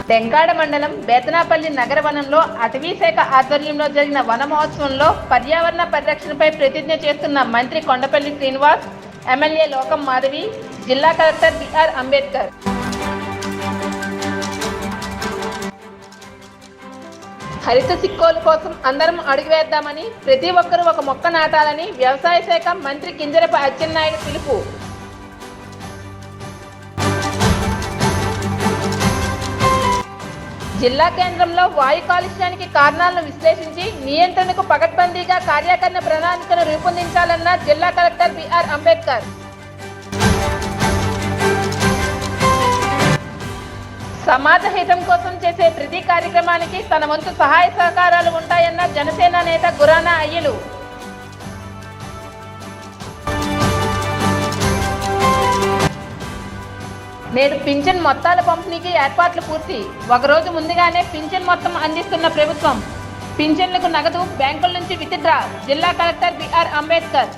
తెంకాడ మండలం బేతనాపల్లి నగర వనంలో అటవీ శాఖ ఆధ్వర్యంలో జరిగిన వన మహోత్సవంలో పర్యావరణ పరిరక్షణపై ప్రతిజ్ఞ చేస్తున్న మంత్రి కొండపల్లి శ్రీనివాస్, ఎమ్మెల్యే లోకం మాధవి, జిల్లా కలెక్టర్ బిఆర్ అంబేద్కర్. హరిత సిక్కోలు కోసం అందరం అడుగు వేద్దామని, ప్రతి ఒక్కరూ ఒక మొక్క నాటాలని వ్యవసాయ శాఖ మంత్రి కింజరపు అచ్చెన్నాయుడు పిలుపు. జిల్లా కేంద్రంలో వాయు కాలుష్యానికి కారణాలను విశ్లేషించి నియంత్రణకు పకడ్బందీగా కార్యాచరణ ప్రణాళికను రూపొందించాలన్న జిల్లా కలెక్టర్ బిఆర్ అంబేద్కర్. సమాజ హితం కోసం చేసే ప్రతి కార్యక్రమానికి తన వంతు సహాయ సహకారాలు ఉంటాయన్న జనసేన నేత గురానా అయ్యలు. నేడు పింఛన్ మొత్తాల పంపిణీకి ఏర్పాట్లు పూర్తి. ఒకరోజు ముందుగానే పింఛన్ మొత్తం అందిస్తున్న ప్రభుత్వం. పింఛన్లకు నగదు బ్యాంకుల నుంచి విత్డ్రా. జిల్లా కలెక్టర్ బిఆర్ అంబేద్కర్.